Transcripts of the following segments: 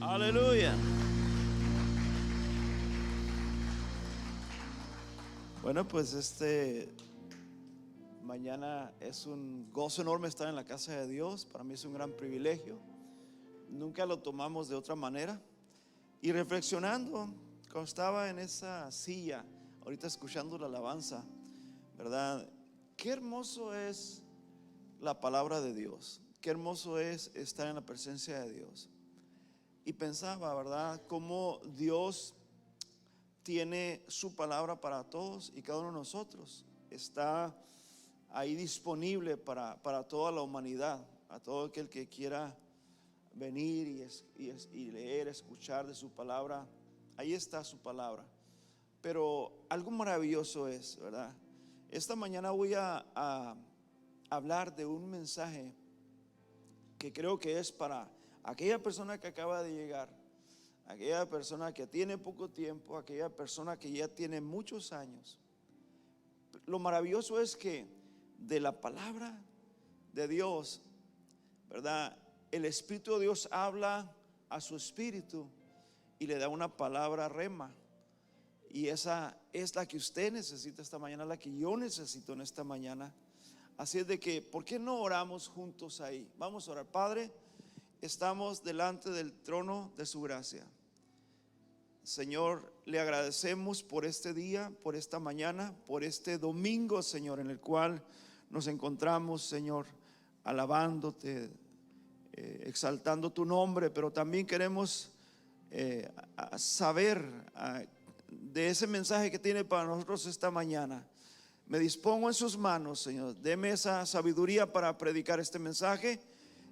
Aleluya. Bueno, pues mañana es un gozo enorme estar en la casa de Dios. Para mí es un gran privilegio. Nunca lo tomamos de otra manera. Y reflexionando, cuando estaba en esa silla, ahorita escuchando la alabanza, ¿verdad? Qué hermoso es la palabra de Dios. Qué hermoso es estar en la presencia de Dios. Y pensaba, ¿verdad? Cómo Dios tiene su palabra para todos y cada uno de nosotros. Está ahí disponible para toda la humanidad, a todo aquel que quiera venir y leer, escuchar de su palabra. Ahí está su palabra. Pero algo maravilloso es, ¿verdad? Esta mañana voy a hablar de un mensaje que creo que es para aquella persona que acaba de llegar, aquella persona que tiene poco tiempo, aquella persona que ya tiene muchos años. Lo maravilloso es que de la palabra de Dios, ¿verdad? El Espíritu de Dios habla a su espíritu y le da una palabra rema. Y esa es la que usted necesita esta mañana, la que yo necesito en esta mañana. Así es de que, ¿por qué no oramos juntos ahí? Vamos a orar. Padre, estamos delante del trono de su gracia. Señor, le agradecemos por este día, por esta mañana, por este domingo, Señor, en el cual nos encontramos, Señor, alabándote, exaltando tu nombre. Pero también queremos saber de ese mensaje que tiene para nosotros esta mañana. Me dispongo en sus manos, Señor. Deme esa sabiduría para predicar este mensaje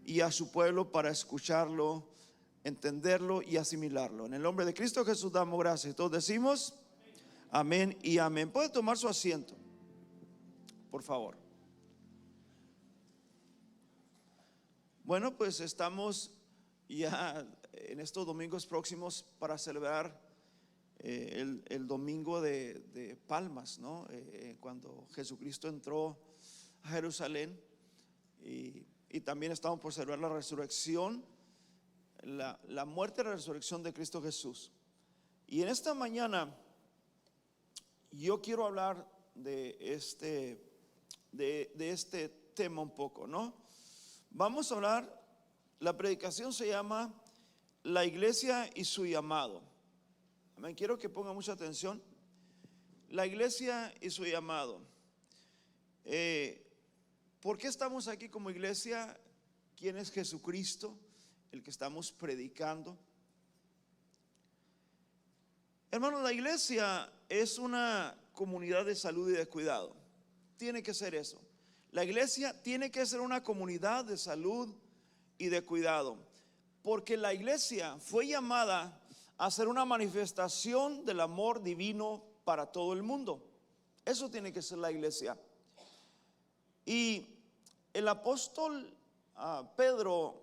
y a su pueblo para escucharlo, entenderlo y asimilarlo. En el nombre de Cristo Jesús damos gracias. Todos decimos amén y amén. Puede tomar su asiento, por favor. Bueno, pues estamos ya en estos domingos próximos para celebrar el domingo de Palmas, ¿no? Cuando Jesucristo entró a Jerusalén, y también estamos por celebrar la resurrección, la muerte y la resurrección de Cristo Jesús. Y en esta mañana yo quiero hablar de este tema un poco, ¿no? Vamos a hablar, la predicación se llama La iglesia y su llamado. Amén. Quiero que ponga mucha atención. La iglesia y su llamado. ¿Por qué estamos aquí como iglesia? ¿Quién es Jesucristo, el que estamos predicando? Hermanos, la iglesia es una comunidad de salud y de cuidado. Tiene que ser eso. La iglesia tiene que ser una comunidad de salud y de cuidado, porque la iglesia fue llamada a ser una manifestación del amor divino para todo el mundo. Eso tiene que ser la iglesia. Y el apóstol Pedro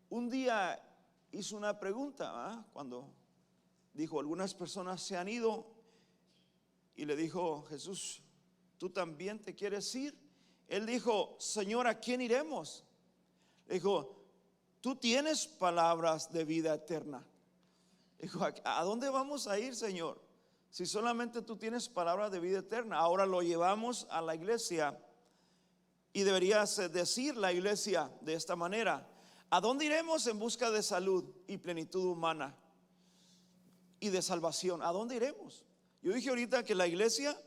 un día hizo una pregunta, cuando dijo: algunas personas se han ido, y le dijo Jesús: ¿tú también te quieres ir? Él dijo: Señor, ¿a quién iremos? Le dijo: tú tienes palabras de vida eterna. Dijo: ¿a dónde vamos a ir, Señor? Si solamente tú tienes palabras de vida eterna. Ahora lo llevamos a la iglesia, y deberías decir la iglesia de esta manera: ¿a dónde iremos en busca de salud y plenitud humana y de salvación? ¿A dónde iremos? Yo dije ahorita que la iglesia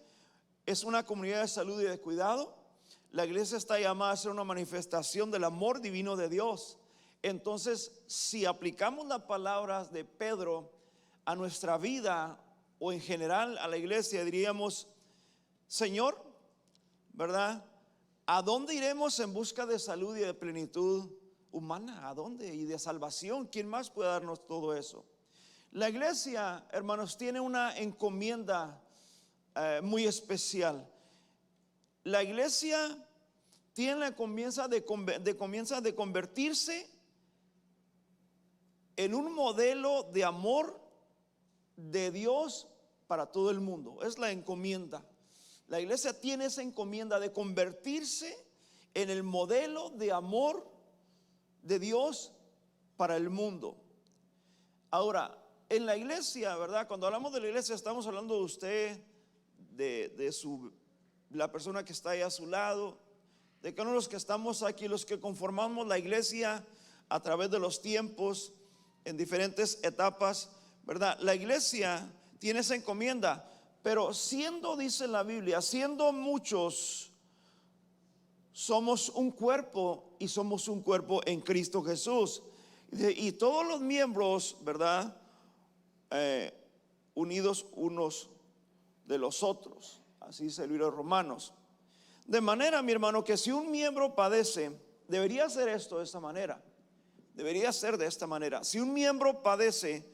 es una comunidad de salud y de cuidado. La iglesia está llamada a ser una manifestación del amor divino de Dios. Entonces, si aplicamos las palabras de Pedro a nuestra vida, o en general a la iglesia, diríamos: Señor, ¿verdad? ¿A dónde iremos en busca de salud y de plenitud humana? ¿A dónde? Y de salvación. ¿Quién más puede darnos todo eso? La iglesia, hermanos, tiene una encomienda muy especial. La iglesia tiene la comienza de convertirse en un modelo de amor de Dios para todo el mundo. Es la encomienda. La iglesia tiene esa encomienda de convertirse en el modelo de amor de Dios para el mundo. Ahora, en la iglesia, ¿verdad? Cuando hablamos de la iglesia, estamos hablando de usted, la persona que está ahí a su lado, de cada uno de los que estamos aquí, los que conformamos la iglesia a través de los tiempos, en diferentes etapas, ¿verdad? La iglesia tiene esa encomienda, pero siendo, dice la Biblia, siendo muchos, somos un cuerpo y somos un cuerpo en Cristo Jesús. Y todos los miembros, ¿verdad? Unidos unos de los otros. Así dice el libro de Romanos. De manera, mi hermano, que si un miembro padece, debería ser esto de esta manera. Debería ser de esta manera. Si un miembro padece,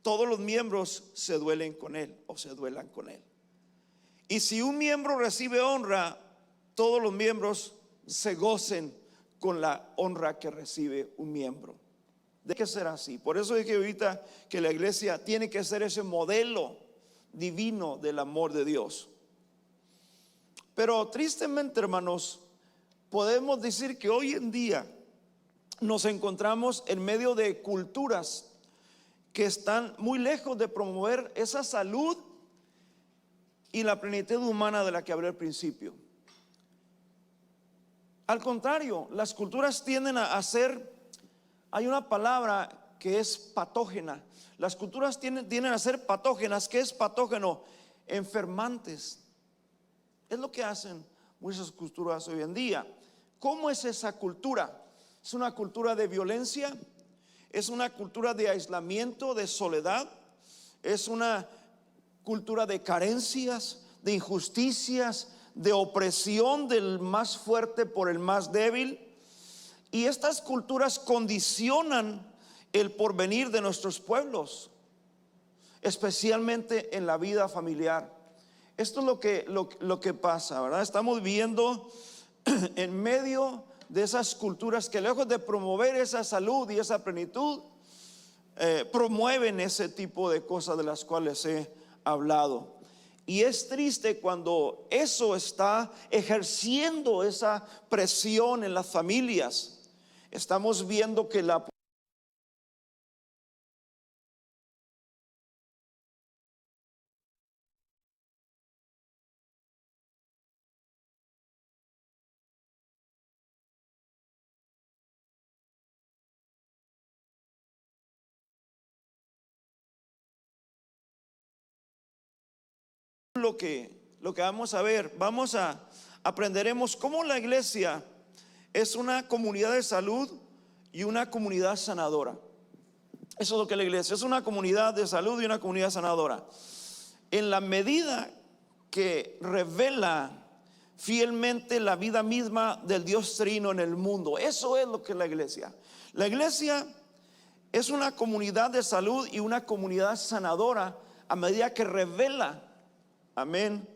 todos los miembros se duelen con él o se duelan con él. Y si un miembro recibe honra, todos los miembros se gocen con la honra que recibe un miembro. De que ser así. Por eso dije ahorita que la iglesia tiene que ser ese modelo divino del amor de Dios. Pero tristemente, hermanos, podemos decir que hoy en día nos encontramos en medio de culturas que están muy lejos de promover esa salud y la plenitud humana de la que hablé al principio. Al contrario, las culturas tienden a ser, hay una palabra que es patógena. Las culturas tienden a ser patógenas. ¿Qué es patógeno? Enfermantes. Es lo que hacen muchas culturas hoy en día. ¿Cómo es esa cultura? Es una cultura de violencia, es una cultura de aislamiento, de soledad, es una cultura de carencias, de injusticias, de opresión del más fuerte por el más débil. Y estas culturas condicionan el porvenir de nuestros pueblos, especialmente en la vida familiar. Esto es lo que pasa, ¿verdad? Estamos viviendo en medio de esas culturas que, lejos de promover esa salud y esa plenitud, promueven ese tipo de cosas de las cuales he hablado. Y es triste cuando eso está ejerciendo esa presión en las familias. Estamos viendo que lo que vamos a ver, aprenderemos cómo la iglesia es una comunidad de salud y una comunidad sanadora. Eso es lo que la iglesia es, una comunidad de salud y una comunidad sanadora. En la medida que revela fielmente la vida misma del Dios Trino en el mundo. Eso es lo que es la iglesia. La iglesia es una comunidad de salud y una comunidad sanadora a medida que revela, amén,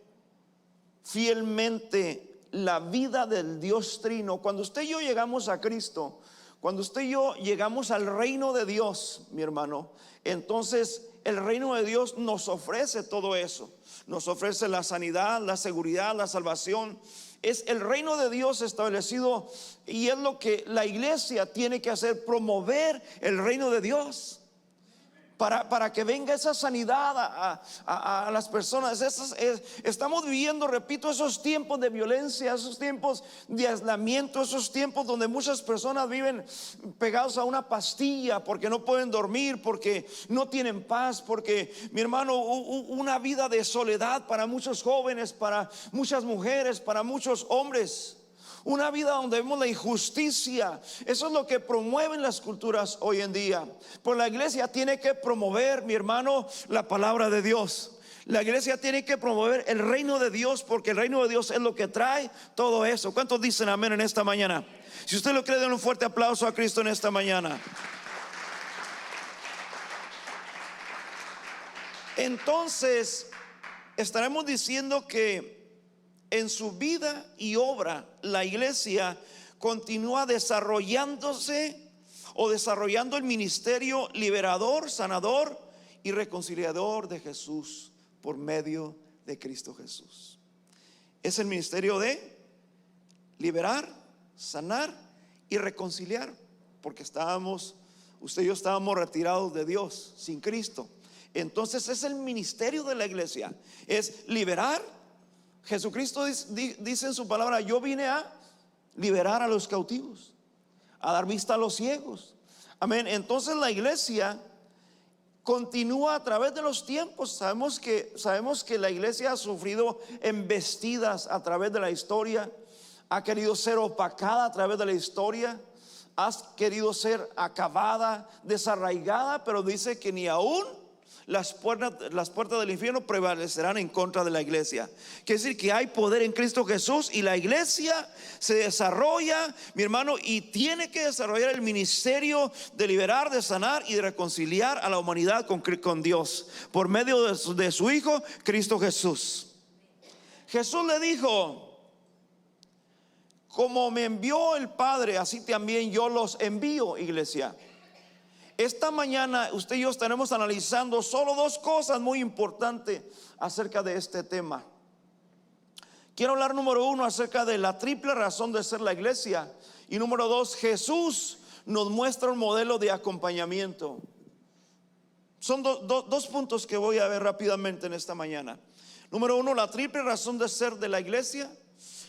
fielmente la vida del Dios Trino. Cuando usted y yo llegamos a Cristo, cuando usted y yo llegamos al reino de Dios, mi hermano, entonces el reino de Dios nos ofrece todo eso. Nos ofrece la sanidad, la seguridad, la salvación. Es el reino de Dios establecido, y es lo que la iglesia tiene que hacer: promover el reino de Dios. Para que venga esa sanidad a las personas. Estamos viviendo, repito, esos tiempos de violencia, esos tiempos de aislamiento, esos tiempos donde muchas personas viven pegados a una pastilla porque no pueden dormir, porque no tienen paz, porque, mi hermano, una vida de soledad para muchos jóvenes, para muchas mujeres, para muchos hombres. Una vida donde vemos la injusticia. Eso es lo que promueven las culturas hoy en día. Pues la iglesia tiene que promover, mi hermano, la palabra de Dios. La iglesia tiene que promover el reino de Dios, porque el reino de Dios es lo que trae todo eso. ¿Cuántos dicen amén en esta mañana? Si usted lo cree, denle un fuerte aplauso a Cristo en esta mañana. Entonces, estaremos diciendo que en su vida y obra la iglesia continúa desarrollándose o desarrollando el ministerio liberador, sanador y reconciliador de Jesús por medio de Cristo Jesús. Es el ministerio de liberar, sanar y reconciliar, porque estábamos Usted y yo estábamos retirados de Dios, sin Cristo. Entonces es el ministerio de la iglesia, es liberar. Jesucristo dice en su palabra: yo vine a liberar a los cautivos, a dar vista a los ciegos. Amén. Entonces la iglesia continúa a través de los tiempos. Sabemos que la iglesia ha sufrido embestidas a través de la historia, ha querido ser opacada a través de la historia, ha querido ser acabada, desarraigada, pero dice que ni aún las puertas del infierno prevalecerán en contra de la iglesia. Quiere decir que hay poder en Cristo Jesús, y la iglesia se desarrolla, mi hermano, y tiene que desarrollar el ministerio de liberar, de sanar y de reconciliar a la humanidad con Dios por medio de su Hijo Cristo Jesús. Jesús le dijo: como me envió el Padre, así también yo los envío, iglesia. Esta mañana usted y yo estaremos analizando solo dos cosas muy importantes acerca de este tema. Quiero hablar, número uno, acerca de la triple razón de ser la iglesia, y número dos, Jesús nos muestra un modelo de acompañamiento. Son dos puntos que voy a ver rápidamente en esta mañana. Número uno, la triple razón de ser de la iglesia,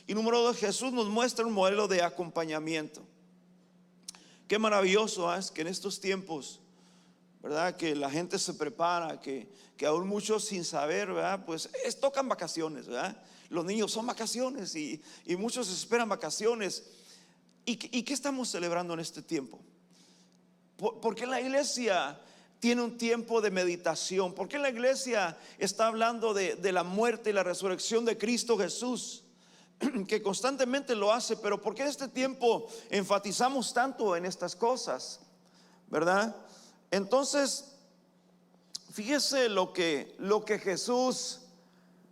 y número dos, Jesús nos muestra un modelo de acompañamiento. Qué maravilloso es que en estos tiempos, ¿verdad?, que la gente se prepara, que aún muchos sin saber, ¿verdad?, pues tocan vacaciones, ¿verdad? Los niños son vacaciones, y muchos esperan vacaciones. ¿Y qué estamos celebrando en este tiempo? ¿Por qué la iglesia tiene un tiempo de meditación? ¿Por qué la iglesia está hablando de la muerte y la resurrección de Cristo Jesús? Que constantemente lo hace, pero ¿por qué en este tiempo enfatizamos tanto en estas cosas? ¿Verdad? Entonces, fíjese lo que Jesús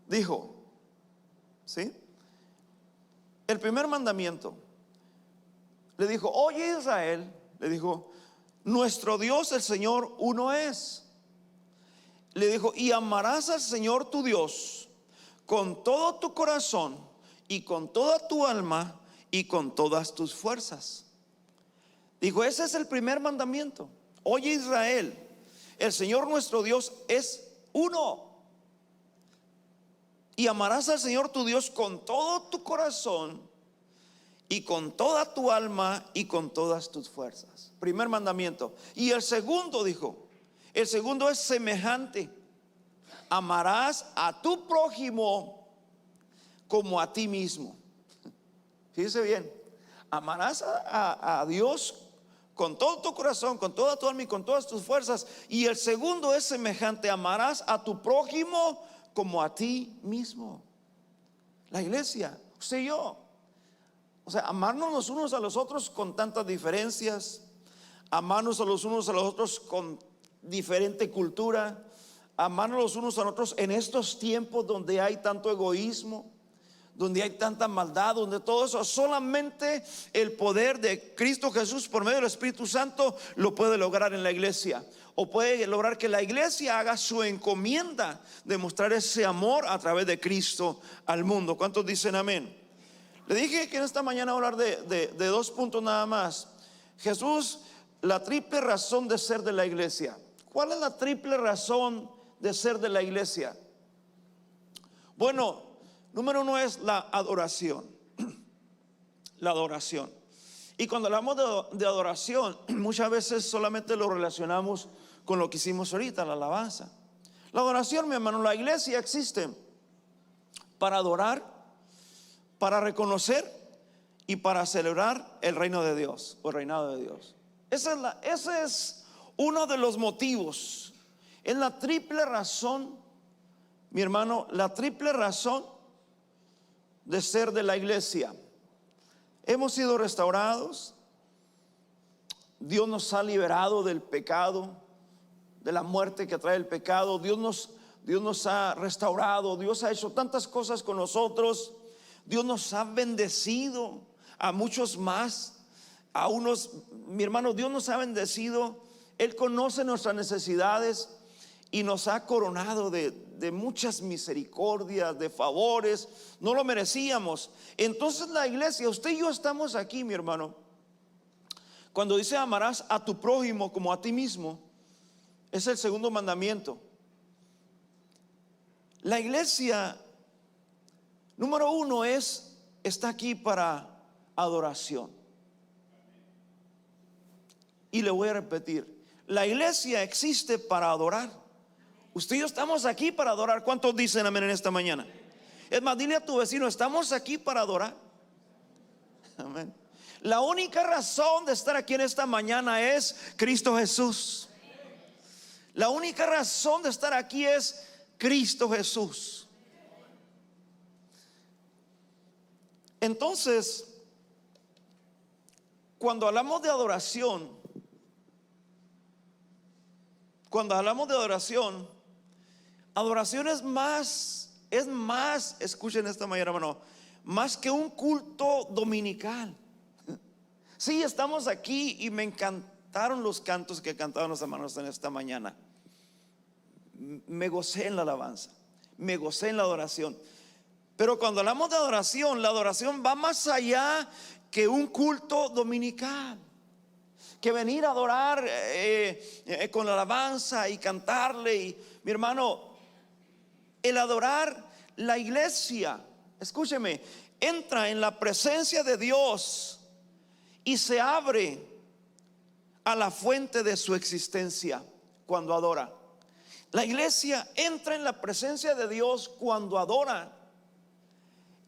dijo, ¿sí? El primer mandamiento, le dijo: oye Israel, le dijo, nuestro Dios el Señor uno es. Le dijo: y amarás al Señor tu Dios con todo tu corazón, y con toda tu alma, y con todas tus fuerzas. Dijo: ese es el primer mandamiento. Oye Israel, el Señor nuestro Dios es uno, y amarás al Señor tu Dios con todo tu corazón, y con toda tu alma, y con todas tus fuerzas. Primer mandamiento. Y el segundo, dijo, el segundo es semejante: amarás a tu prójimo como a ti mismo. Fíjese bien, amarás a Dios con todo tu corazón, con toda tu alma y con todas tus fuerzas. Y el segundo es semejante: amarás a tu prójimo como a ti mismo. La iglesia, usted y yo, o sea, amarnos los unos a los otros con tantas diferencias, amarnos a los unos a los otros con diferente cultura, amarnos los unos a los otros en estos tiempos donde hay tanto egoísmo, donde hay tanta maldad, donde todo eso, solamente el poder de Cristo Jesús por medio del Espíritu Santo lo puede lograr en la iglesia, o puede lograr que la iglesia haga su encomienda de mostrar ese amor a través de Cristo al mundo. ¿Cuántos dicen amén? Le dije que en esta mañana voy a hablar de dos puntos nada más. Jesús, la triple razón de ser de la iglesia. ¿Cuál es la triple razón de ser de la iglesia? Bueno, número uno es la adoración. La adoración. Y cuando hablamos de adoración, muchas veces solamente lo relacionamos con lo que hicimos ahorita, la alabanza. La adoración, mi hermano, la iglesia existe para adorar, para reconocer y para celebrar el reino de Dios, o el reinado de Dios. Ese es uno de los motivos. Es la triple razón, mi hermano, la triple razón de ser de la iglesia. Hemos sido restaurados. Dios nos ha liberado del pecado, de la muerte que trae el pecado. Dios nos ha restaurado. Dios ha hecho tantas cosas con nosotros. Dios nos ha bendecido a muchos más. A unos, mi hermano, Dios nos ha bendecido. Él conoce nuestras necesidades y nos ha coronado de muchas misericordias, de favores. No lo merecíamos. Entonces la iglesia, usted y yo estamos aquí, mi hermano, Cuando dice amarás a tu prójimo como a ti mismo, es el segundo mandamiento. La iglesia, número uno, está aquí para adoración. Y le voy a repetir, la iglesia existe para adorar. Usted y yo estamos aquí para adorar. ¿Cuántos dicen amén en esta mañana? Es más, dile a tu vecino, estamos aquí para adorar. Amén. La única razón de estar aquí en esta mañana es Cristo Jesús. La única razón de estar aquí es Cristo Jesús. Entonces, cuando hablamos de adoración, adoración es más, escuchen esta mañana, hermano, más que un culto dominical. Sí, estamos aquí y me encantaron los cantos que cantaban los hermanos en esta mañana. Me gocé en la alabanza, me gocé en la adoración. Pero cuando hablamos de adoración, la adoración va más allá que un culto dominical, que venir a adorar con la alabanza y cantarle. Y mi hermano, el adorar, la iglesia, escúcheme, entra en la presencia de Dios y se abre a la fuente de su existencia cuando adora. La iglesia entra en la presencia de Dios cuando adora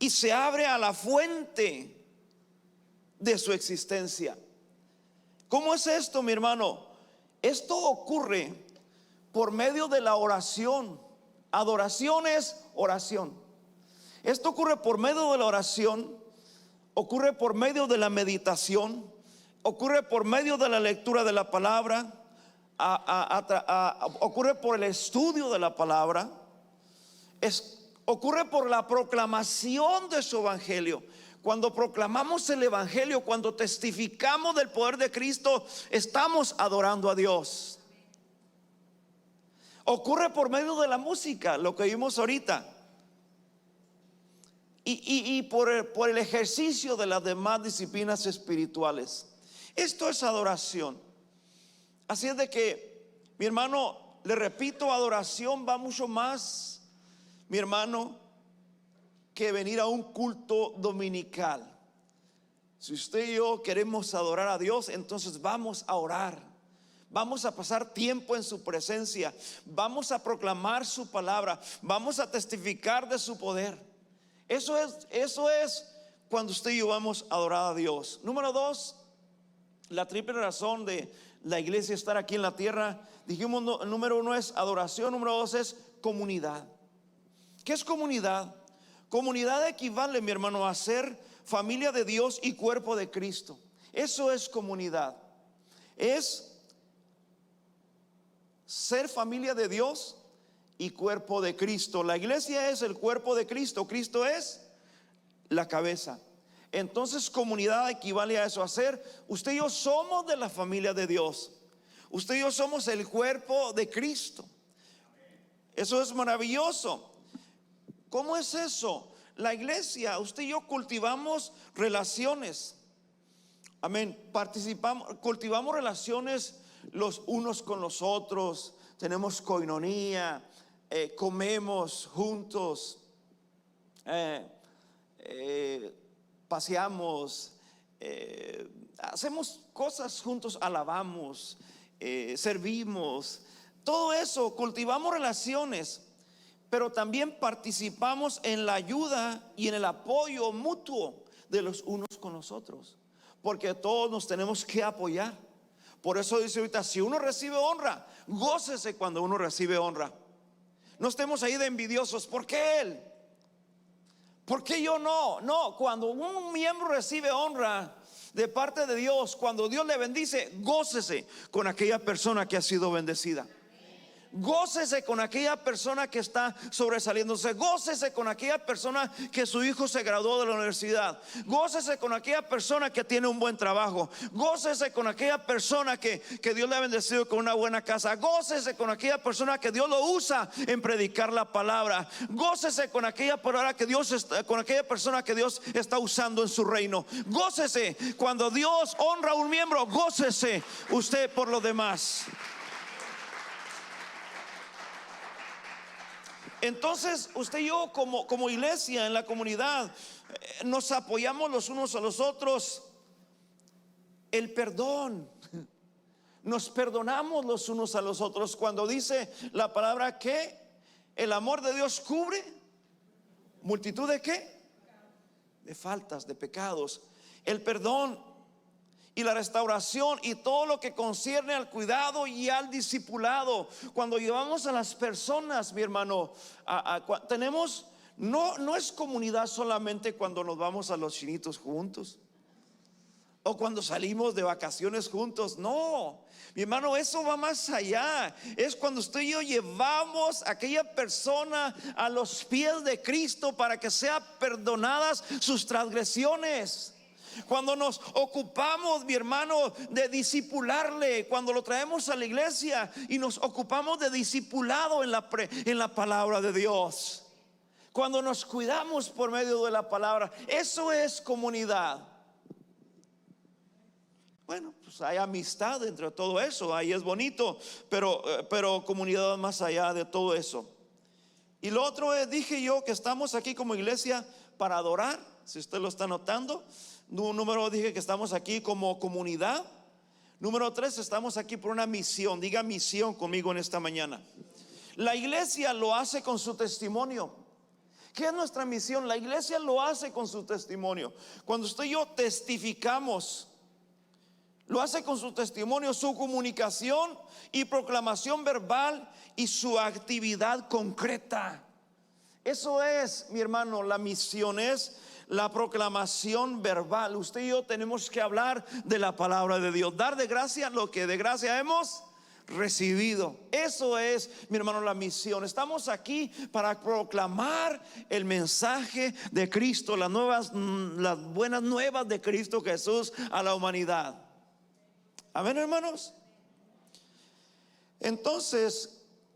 y se abre a la fuente de su existencia. ¿Cómo es esto, mi hermano? Esto ocurre por medio de la oración. Adoración es oración. Esto ocurre por medio de la oración, ocurre por medio de la meditación, ocurre por medio de la lectura de la palabra, ocurre por el estudio de la palabra, ocurre por la proclamación de su evangelio. Cuando proclamamos el evangelio, cuando testificamos del poder de Cristo, estamos adorando a Dios. Ocurre por medio de la música, lo que vimos ahorita, y por el ejercicio de las demás disciplinas espirituales. Esto es adoración. Así es de que, mi hermano, le repito, adoración va mucho más, mi hermano, que venir a un culto dominical. Si usted y yo queremos adorar a Dios, entonces vamos a orar, vamos a pasar tiempo en su presencia, vamos a proclamar su palabra, vamos a testificar de su poder. Eso es cuando usted y yo vamos a adorar a Dios. Número dos, la triple razón de la iglesia estar aquí en la tierra. Dijimos, número uno es adoración, número dos es comunidad. ¿Qué es comunidad? Comunidad equivale, mi hermano, a ser familia de Dios y cuerpo de Cristo. Eso es comunidad. Es ser familia de Dios y cuerpo de Cristo. La iglesia es el cuerpo de Cristo. Cristo es la cabeza. Entonces comunidad equivale a eso, a ser, usted y yo somos de la familia de Dios. Usted y yo somos el cuerpo de Cristo. Eso es maravilloso. ¿Cómo es eso? La iglesia, usted y yo cultivamos relaciones. Amén. Cultivamos relaciones los unos con los otros. Tenemos coinonía, comemos juntos, paseamos, hacemos cosas juntos, alabamos, servimos. Todo eso, cultivamos relaciones. Pero también participamos en la ayuda y en el apoyo mutuo de los unos con los otros, porque todos nos tenemos que apoyar. Por eso dice ahorita, si uno recibe honra, gócese cuando uno recibe honra. No estemos ahí de envidiosos. ¿Por qué él? ¿Por qué yo no? No, cuando un miembro recibe honra de parte de Dios, cuando Dios le bendice, gócese con aquella persona que ha sido bendecida. Gócese con aquella persona que está sobresaliéndose. Gócese con aquella persona que su hijo se graduó de la universidad. Gócese con aquella persona que tiene un buen trabajo. Gócese con aquella persona que Dios le ha bendecido con una buena casa. Gócese con aquella persona que Dios lo usa en predicar la palabra. Gócese con aquella palabra que con aquella persona que Dios está usando en su reino. Gócese cuando Dios honra a un miembro. Gócese usted por lo demás. Entonces usted y yo como iglesia en la comunidad nos apoyamos los unos a los otros. El perdón, nos perdonamos los unos a los otros. Cuando dice la palabra que el amor de Dios cubre multitud de ¿qué? De faltas, de pecados. El perdón y la restauración y todo lo que concierne al cuidado y al discipulado. Cuando llevamos a las personas, mi hermano, tenemos, no es comunidad solamente cuando nos vamos a los chinitos juntos o cuando salimos de vacaciones juntos. No, mi hermano, eso va más allá. Es cuando usted y yo llevamos a aquella persona a los pies de Cristo para que sean perdonadas sus transgresiones. Cuando nos ocupamos, mi hermano, de discipularle, cuando lo traemos a la iglesia y nos ocupamos de discipulado en la palabra de Dios, cuando nos cuidamos por medio de la palabra, eso es comunidad. Bueno, pues hay amistad entre todo eso, ahí es bonito, pero comunidad más allá de todo eso. Y lo otro es, dije yo, que estamos aquí como iglesia para adorar, si usted lo está notando. Número, dije que estamos aquí como comunidad. Número 3, estamos aquí por una misión. Diga misión conmigo en esta mañana. La iglesia lo hace con su testimonio. ¿Qué es nuestra misión? La iglesia lo hace con su testimonio. Cuando usted y yo testificamos, lo hace con su testimonio, su comunicación y proclamación verbal y su actividad concreta. Eso es, mi hermano, la misión es la proclamación verbal. Usted y yo tenemos que hablar de la palabra de Dios, dar de gracia lo que de gracia hemos recibido. Eso es, mi hermano, la misión. Estamos aquí para proclamar el mensaje de Cristo, las buenas nuevas de Cristo Jesús a la humanidad. Amén, hermanos. Entonces,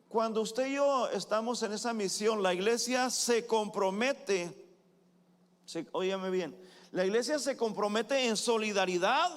cuando usted y yo estamos en esa misión, la iglesia se compromete. Óyame bien, la iglesia se compromete en solidaridad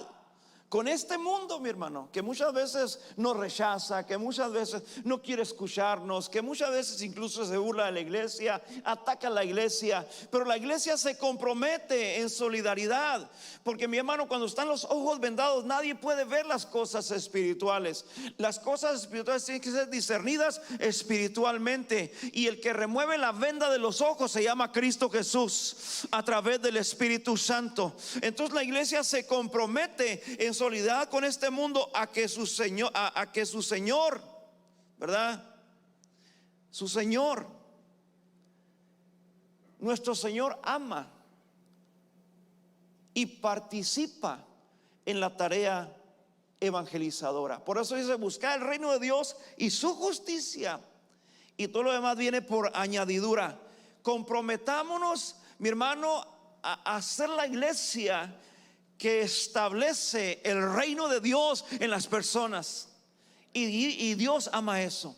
con este mundo, mi hermano, que muchas veces nos rechaza, que muchas veces no quiere escucharnos, que muchas veces incluso se burla de la iglesia, ataca a la iglesia. Pero la iglesia se compromete en solidaridad, porque, mi hermano, cuando están los ojos vendados, nadie puede ver las cosas espirituales. Las cosas espirituales tienen que ser discernidas espiritualmente, y el que remueve la venda de los ojos se llama Cristo Jesús a través del Espíritu Santo. Entonces la iglesia se compromete en solidaridad con este mundo a que su Señor, ¿verdad? Su Señor, nuestro Señor, ama y participa en la tarea evangelizadora. Por eso dice: buscar el reino de Dios y su justicia, y todo lo demás viene por añadidura. Comprometámonos, mi hermano, a hacer la iglesia que establece el reino de Dios en las personas. Y Dios ama eso.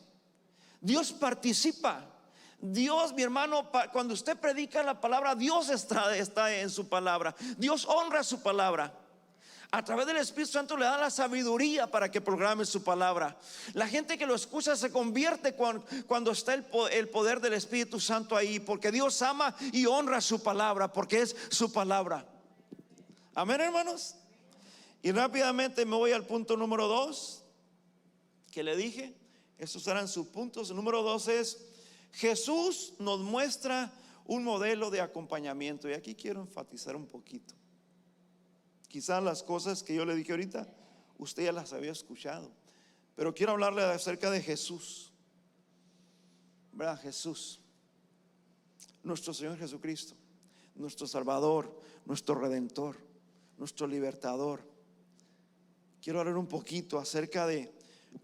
Dios participa. Dios, mi hermano, cuando usted predica la palabra, Dios está en su palabra. Dios honra su palabra. A través del Espíritu Santo le da la sabiduría para que programe su palabra. La gente que lo escucha se convierte cuando está el poder del Espíritu Santo ahí, porque Dios ama y honra su palabra, porque es su palabra. Amén, hermanos. Y rápidamente me voy al punto número 2 que le dije. Estos eran sus puntos. El número 2 es: Jesús nos muestra un modelo de acompañamiento. Y aquí quiero enfatizar un poquito. Quizás las cosas que yo le dije ahorita usted ya las había escuchado, pero quiero hablarle acerca de Jesús, ¿verdad? Jesús, nuestro Señor Jesucristo, nuestro Salvador, nuestro Redentor, nuestro Libertador. Quiero hablar un poquito acerca de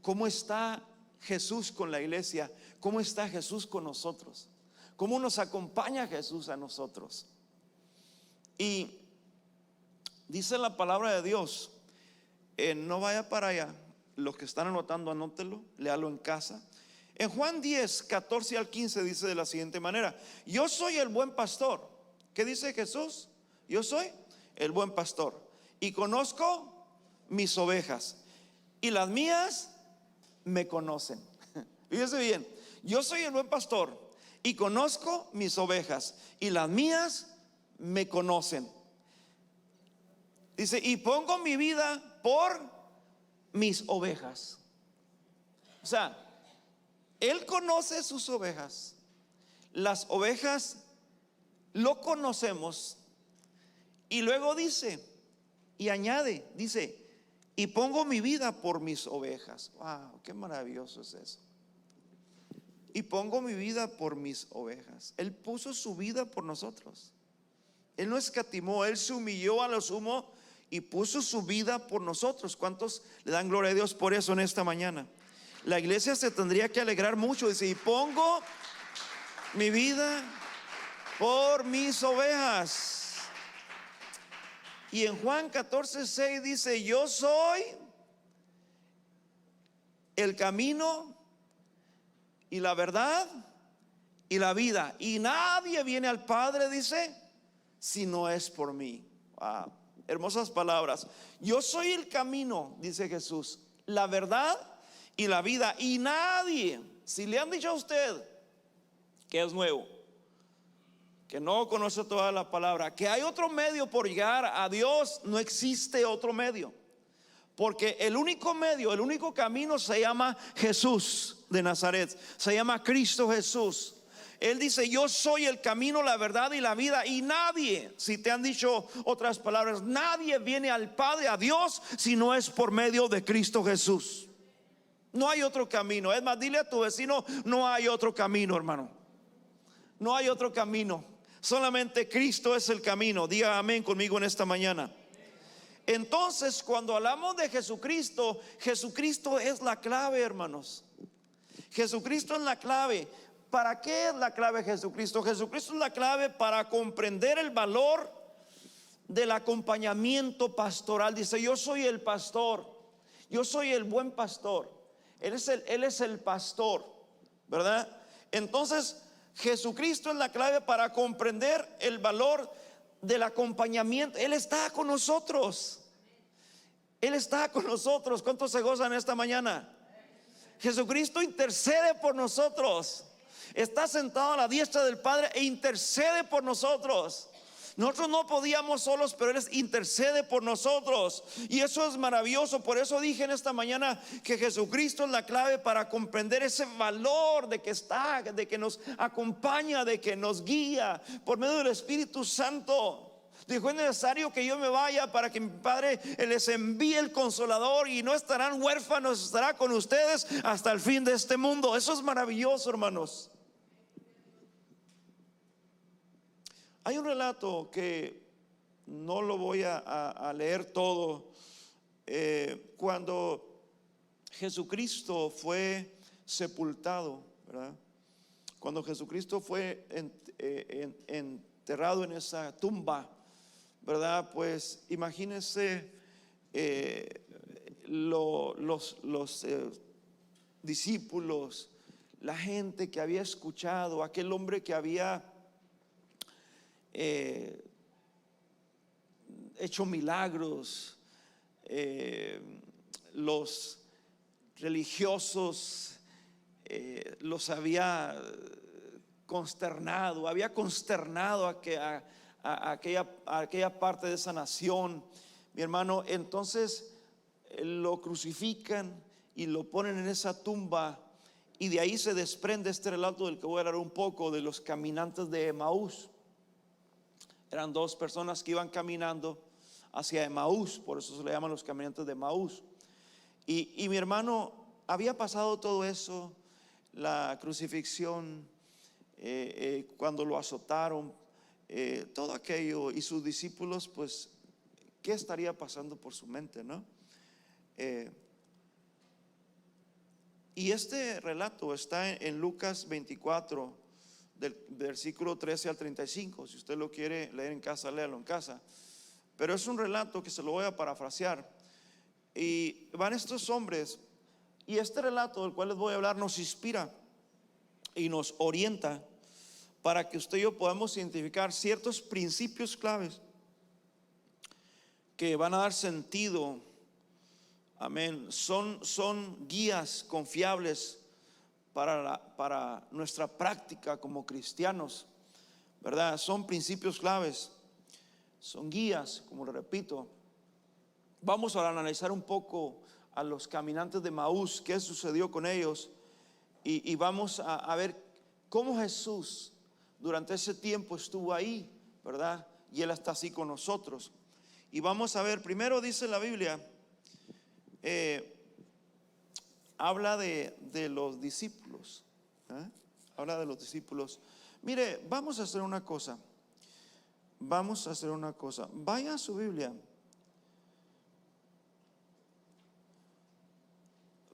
cómo está Jesús con la iglesia? ¿Cómo está Jesús con nosotros? ¿Cómo nos acompaña Jesús a nosotros? Y dice la palabra de Dios, no vaya para allá, los que están anotando, anótelo, léalo en casa. En Juan 10, 14 al 15 dice de la siguiente manera: yo soy el buen pastor. ¿Qué dice Jesús? Yo soy el buen pastor y conozco mis ovejas, y las mías me conocen. Fíjese bien, yo soy el buen pastor y conozco mis ovejas, y las mías me conocen. Dice, y pongo mi vida por mis ovejas. O sea, Él conoce sus ovejas. Las ovejas lo conocemos. Y luego dice, y añade, dice, y pongo mi vida por mis ovejas. Wow, qué maravilloso es eso. Y pongo mi vida por mis ovejas. Él puso su vida por nosotros. Él no escatimó, Él se humilló a lo sumo y puso su vida por nosotros. ¿Cuántos le dan gloria a Dios por eso en esta mañana? La iglesia se tendría que alegrar mucho. Dice, y pongo mi vida por mis ovejas. Y en Juan 14:6 dice, yo soy el camino y la verdad y la vida, y nadie viene al Padre, dice, si no es por mí. Wow, hermosas palabras. Yo soy el camino, dice Jesús, la verdad y la vida, y nadie, si le han dicho a usted que es nuevo, que no conoce toda la palabra, que hay otro medio por llegar a Dios, no existe otro medio. Porque el único medio, el único camino se llama Jesús de Nazaret, se llama Cristo Jesús. Él dice, yo soy el camino, la verdad y la vida, y nadie, si te han dicho otras palabras, nadie viene al Padre, a Dios, si no es por medio de Cristo Jesús. No hay otro camino. Es más, dile a tu vecino, no hay otro camino, hermano. No hay otro camino. Solamente Cristo es el camino. Diga amén conmigo en esta mañana. Entonces, cuando hablamos de Jesucristo, Jesucristo es la clave, hermanos. Jesucristo es la clave. ¿Para qué es la clave Jesucristo? Jesucristo es la clave para comprender el valor del acompañamiento pastoral. Dice, yo soy el pastor, yo soy el buen pastor. Él es el pastor, ¿verdad? Entonces, Jesucristo es la clave para comprender el valor del acompañamiento. Él está con nosotros. Él está con nosotros. ¿Cuántos se gozan esta mañana? Jesucristo intercede por nosotros. Está sentado a la diestra del Padre e intercede por nosotros. Nosotros no podíamos solos, pero Él intercede por nosotros. Y eso es maravilloso. Por eso dije en esta mañana que Jesucristo es la clave para comprender ese valor de que está, de que nos acompaña, de que nos guía por medio del Espíritu Santo. Dijo, es necesario que yo me vaya para que mi Padre les envíe el Consolador, y no estarán huérfanos, estará con ustedes hasta el fin de este mundo. Eso es maravilloso, hermanos. Hay un relato que no lo voy a leer todo. Cuando Jesucristo fue sepultado, ¿verdad? Cuando Jesucristo fue enterrado en esa tumba, ¿verdad? Pues imagínense los discípulos, la gente que había escuchado, aquel hombre que había hecho milagros, los religiosos los había consternado, a aquella parte de esa nación, mi hermano. Entonces lo crucifican y lo ponen en esa tumba, y de ahí se desprende este relato del que voy a hablar un poco, de los caminantes de Emaús. Eran dos personas que iban caminando hacia Emaús, por eso se le llaman los caminantes de Emaús. Y mi hermano, había pasado todo eso, la crucifixión, cuando lo azotaron, todo aquello, y sus discípulos, pues, ¿qué estaría pasando por su mente, no? Y este relato está en Lucas 24, del versículo 13 al 35. Si usted lo quiere leer en casa, léalo en casa. Pero es un relato que se lo voy a parafrasear. Y van estos hombres, y este relato del cual les voy a hablar nos inspira y nos orienta para que usted y yo podamos identificar ciertos principios claves que van a dar sentido. Amén. Son guías confiables para nuestra práctica como cristianos, ¿verdad? Son principios claves, son guías, como le repito. Vamos a analizar un poco a los caminantes de Maús, qué sucedió con ellos, y vamos a ver cómo Jesús durante ese tiempo estuvo ahí, ¿verdad? Y Él está así con nosotros. Y vamos a ver, primero dice la Biblia, habla de los discípulos, habla de los discípulos. Mire, vamos a hacer una cosa. Vaya a su Biblia,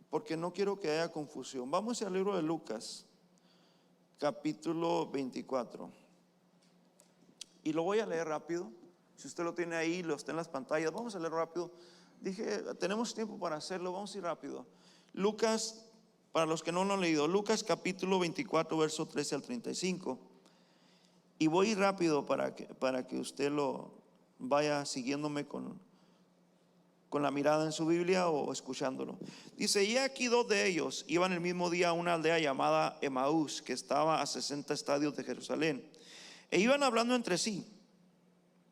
porque no quiero que haya confusión. Vamos al libro de Lucas, capítulo 24. Y lo voy a leer rápido. Si usted lo tiene ahí, lo está en las pantallas, vamos a leer rápido. Dije, tenemos tiempo para hacerlo, vamos a ir rápido. Lucas, para los que no lo han leído, Lucas capítulo 24, verso 13 al 35. Y voy a ir rápido para que usted lo vaya siguiéndome con la mirada en su Biblia o escuchándolo. Dice, y aquí dos de ellos iban el mismo día a una aldea llamada Emaús, que estaba a 60 estadios de Jerusalén. E iban hablando entre sí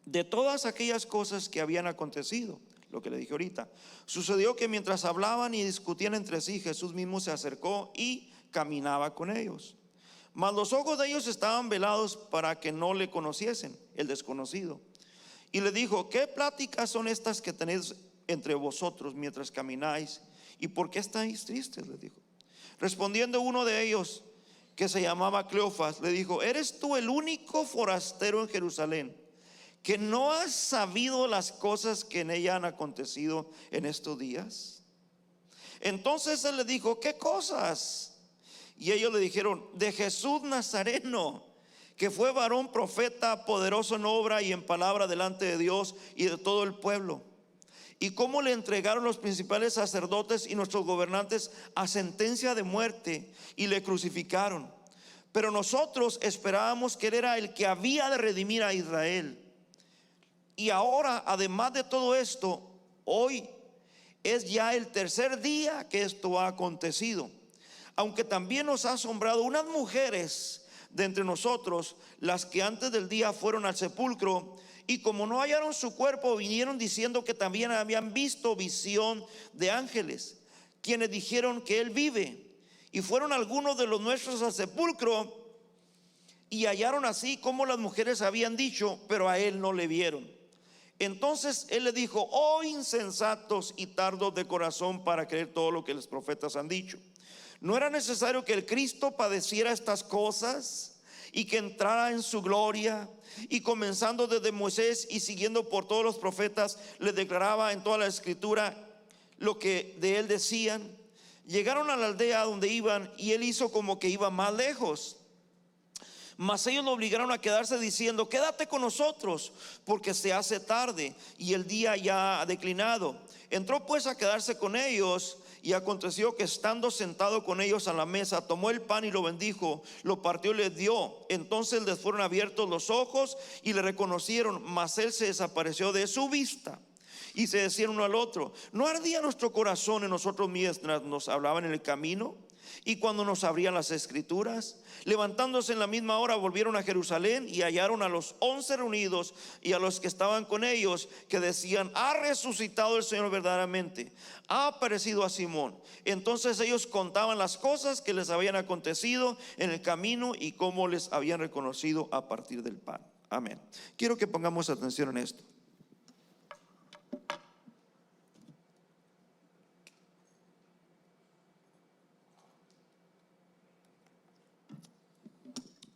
de todas aquellas cosas que habían acontecido. Lo que le dije ahorita. Sucedió que mientras hablaban y discutían entre sí, Jesús mismo se acercó y caminaba con ellos. Mas los ojos de ellos estaban velados para que no le conociesen, el desconocido. Y le dijo, ¿qué pláticas son estas que tenéis entre vosotros mientras camináis? ¿Y por qué estáis tristes?, le dijo. Respondiendo uno de ellos, que se llamaba Cleofas, le dijo, ¿eres tú el único forastero en Jerusalén que no has sabido las cosas que en ella han acontecido en estos días? Entonces él le dijo, ¿qué cosas? Y ellos le dijeron, de Jesús Nazareno, que fue varón profeta, poderoso en obra y en palabra delante de Dios y de todo el pueblo, y cómo le entregaron los principales sacerdotes y nuestros gobernantes a sentencia de muerte y le crucificaron. Pero nosotros esperábamos que él era el que había de redimir a Israel. Y ahora, además de todo esto, hoy es ya el tercer día que esto ha acontecido. Aunque también nos ha asombrado unas mujeres de entre nosotros, las que antes del día fueron al sepulcro, y como no hallaron su cuerpo, vinieron diciendo que también habían visto visión de ángeles, quienes dijeron que él vive. Y fueron algunos de los nuestros al sepulcro y hallaron así como las mujeres habían dicho, pero a él no le vieron. Entonces él le dijo, oh insensatos y tardos de corazón para creer todo lo que los profetas han dicho. ¿No era necesario que el Cristo padeciera estas cosas y que entrara en su gloria? Y comenzando desde Moisés y siguiendo por todos los profetas, le declaraba en toda la escritura lo que de él decían. Llegaron a la aldea donde iban y él hizo como que iba más lejos. Mas ellos lo obligaron a quedarse diciendo, quédate con nosotros, porque se hace tarde y el día ya ha declinado. Entró pues a quedarse con ellos. Y aconteció que estando sentado con ellos a la mesa, tomó el pan y lo bendijo, lo partió y les dio. Entonces les fueron abiertos los ojos y le reconocieron, mas él se desapareció de su vista. Y se decían uno al otro, ¿no ardía nuestro corazón en nosotros mientras nos hablaban en el camino y cuando nos abrían las escrituras? Levantándose en la misma hora volvieron a Jerusalén y hallaron a los 11 reunidos y a los que estaban con ellos, que decían, ha resucitado el Señor verdaderamente, ha aparecido a Simón. Entonces ellos contaban las cosas que les habían acontecido en el camino y cómo les habían reconocido a partir del pan. Amén. Quiero que pongamos atención en esto.